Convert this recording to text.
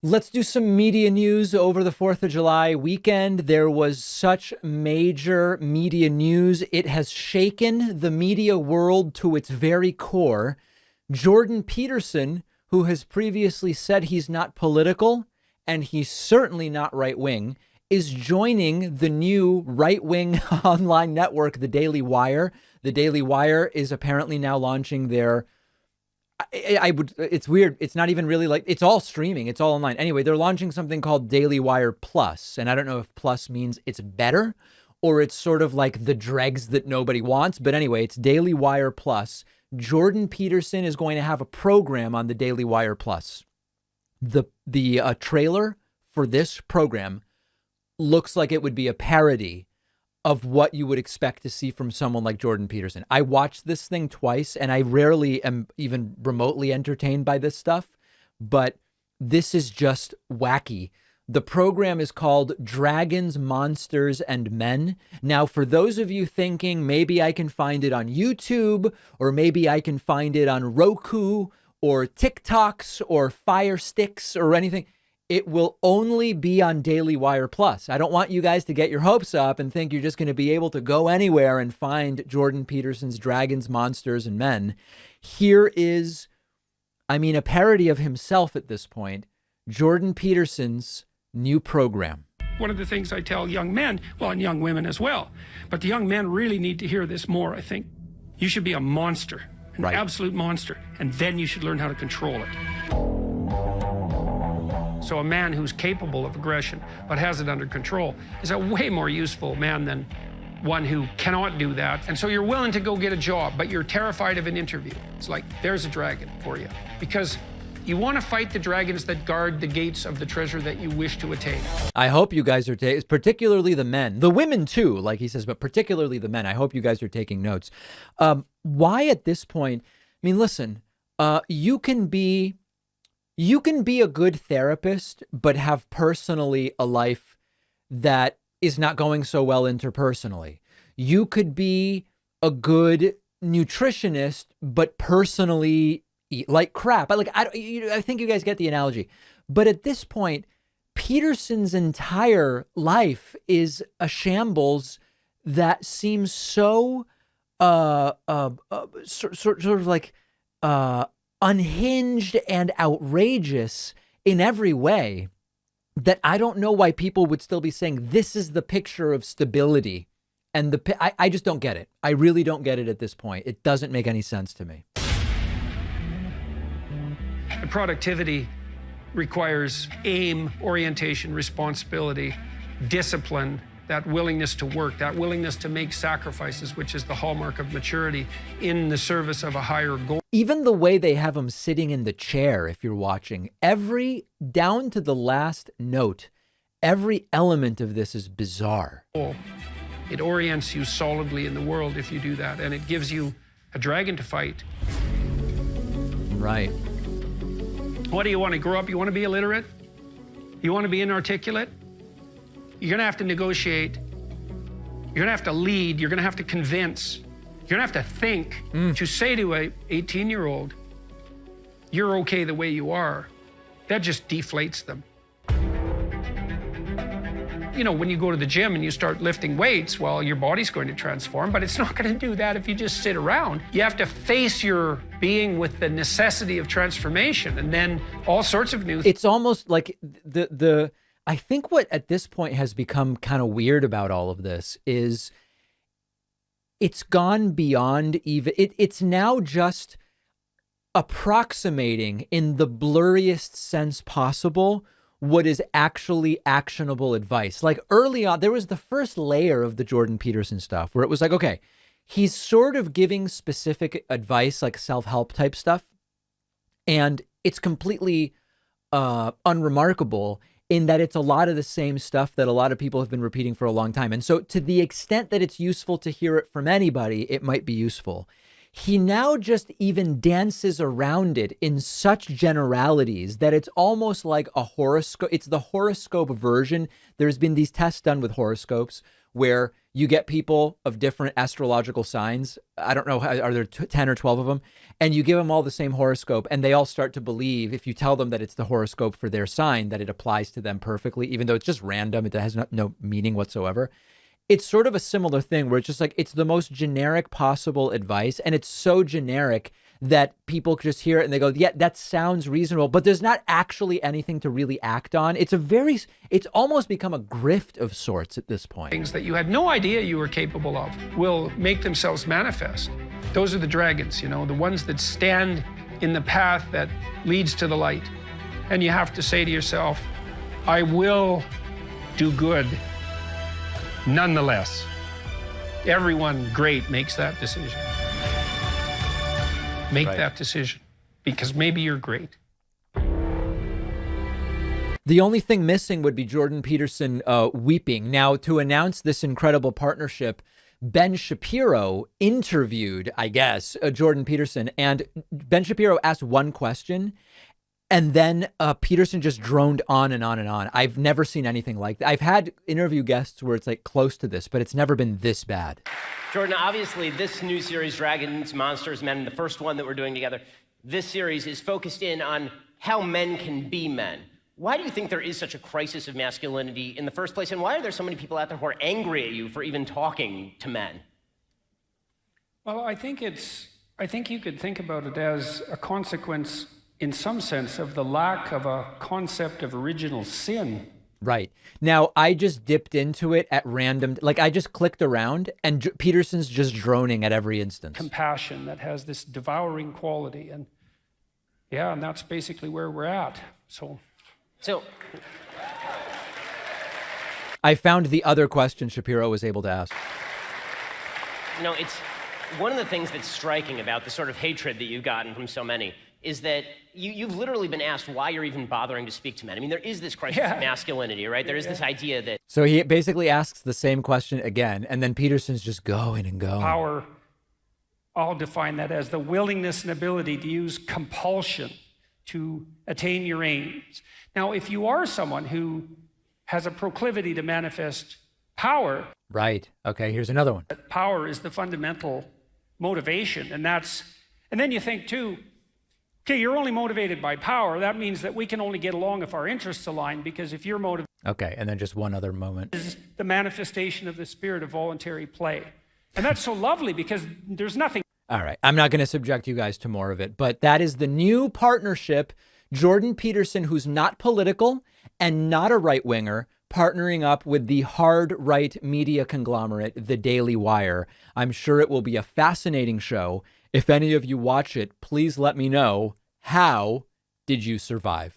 Let's do some media news over the 4th of July weekend. There was such major media news. It has shaken the media world to its very core. Jordan Peterson, who has previously said he's not political and he's certainly not right wing, is joining the new right wing online network, the Daily Wire. The Daily Wire is apparently now launching their it's weird. It's not even really like it's all streaming. It's all online. Anyway, they're launching something called Daily Wire Plus. And I don't know if plus means it's better or it's sort of like the dregs that nobody wants. But anyway, it's Daily Wire Plus. Jordan Peterson is going to have a program on the Daily Wire Plus. The trailer for this program looks like it would be a parody of what you would expect to see from someone like Jordan Peterson. I watched this thing twice and I rarely am even remotely entertained by this stuff, but this is just wacky. The program is called Dragons, Monsters, and Men. Now, for those of you thinking maybe I can find it on YouTube or maybe I can find it on Roku or TikToks or Fire Sticks or anything, it will only be on Daily Wire Plus. I don't want you guys to get your hopes up and think you're just going to be able to go anywhere and find Jordan Peterson's Dragons, Monsters, and Men. Here is, a parody of himself at this point, Jordan Peterson's new program. One of the things I tell young men, well, and young women as well, but the young men really need to hear this more, I think. You should be a monster, an absolute monster, and then you should learn how to control it. So a man who's capable of aggression but has it under control is a way more useful man than one who cannot do that. And so you're willing to go get a job, but you're terrified of an interview. It's like, there's a dragon for you. Because you want to fight the dragons that guard the gates of the treasure that you wish to attain. I hope you guys are particularly the men, the women too, like he says, but particularly the men. I hope you guys are taking notes. Why at this point? Listen, you can be a good therapist, but have personally a life that is not going so well interpersonally. You could be a good nutritionist, but personally eat like crap. I think you guys get the analogy. But at this point, Peterson's entire life is a shambles that seems so sort of like unhinged and outrageous in every way that I don't know why people would still be saying this is the picture of stability. And I just don't get it. I really don't get it at this point. It doesn't make any sense to me. And productivity requires aim, orientation, responsibility, discipline, that willingness to work, that willingness to make sacrifices, which is the hallmark of maturity in the service of a higher goal. Even the way they have him sitting in the chair, if you're watching, down to the last note, every element of this is bizarre. It orients you solidly in the world if you do that, and it gives you a dragon to fight. Right. What do you want to grow up? You want to be illiterate? You want to be inarticulate? You're going to have to negotiate. You're going to have to lead. You're going to have to convince. You're going to have to think. To say to a 18-year-old, you're okay the way you are, that just deflates them. You know, when you go to the gym and you start lifting weights, well, your body's going to transform, but it's not going to do that if you just sit around. You have to face your being with the necessity of transformation, and then all sorts of new. It's almost like I think what at this point has become kind of weird about all of this is it's gone beyond even, it's now just approximating in the blurriest sense possible what is actually actionable advice. Like early on, there was the first layer of the Jordan Peterson stuff where it was like, okay, he's sort of giving specific advice, like self-help type stuff. And it's completely unremarkable in that it's a lot of the same stuff that a lot of people have been repeating for a long time. And so to the extent that it's useful to hear it from anybody, it might be useful. He now just even dances around it in such generalities that it's almost like a horoscope. It's the horoscope version. There's been these tests done with horoscopes where you get people of different astrological signs. I don't know, are there 10 or 12 of them? And you give them all the same horoscope, and they all start to believe, if you tell them that it's the horoscope for their sign, that it applies to them perfectly, even though it's just random. It has no meaning whatsoever. It's sort of a similar thing where it's just like, it's the most generic possible advice. And it's so generic that people just hear it and they go, yeah, that sounds reasonable, but there's not actually anything to really act on. It's almost become a grift of sorts at this point. Things that you had no idea you were capable of will make themselves manifest. Those are the dragons, the ones that stand in the path that leads to the light. And you have to say to yourself, I will do good nonetheless. Everyone great makes that decision. Make that decision, because maybe you're great. The only thing missing would be Jordan Peterson weeping. Now, to announce this incredible partnership, Ben Shapiro interviewed, I guess, Jordan Peterson, and Ben Shapiro asked one question, and then Peterson just droned on and on and on. I've never seen anything like that. I've had interview guests where it's like close to this, but it's never been this bad. Jordan, obviously this new series, Dragons, Monsters, Men, the first one that we're doing together, this series is focused in on how men can be men. Why do you think there is such a crisis of masculinity in the first place? And why are there so many people out there who are angry at you for even talking to men? Well, I think you could think about it as a consequence, in some sense, of the lack of a concept of original sin. Right. Now, I just dipped into it at random. Like, I just clicked around, and Peterson's just droning at every instance. Compassion that has this devouring quality. And yeah, and that's basically where we're at. So I found the other question Shapiro was able to ask. It's one of the things that's striking about the sort of hatred that you've gotten from so many is that you've literally been asked why you're even bothering to speak to men. I mean, there is this crisis of masculinity, right? There is this idea that... So he basically asks the same question again, and then Peterson's just going and going. Power, I'll define that as the willingness and ability to use compulsion to attain your aims. Now, if you are someone who has a proclivity to manifest power... Right. Okay, here's another one. Power is the fundamental motivation, and then you think, too, okay, you're only motivated by power. That means that we can only get along if our interests align, because if you're motivated... Okay, and then just one other moment. ...is the manifestation of the spirit of voluntary play. And that's so lovely, because there's nothing... All right, I'm not going to subject you guys to more of it, but that is the new partnership. Jordan Peterson, who's not political and not a right-winger, partnering up with the hard right media conglomerate, the Daily Wire. I'm sure it will be a fascinating show. If any of you watch it, please let me know. How did you survive?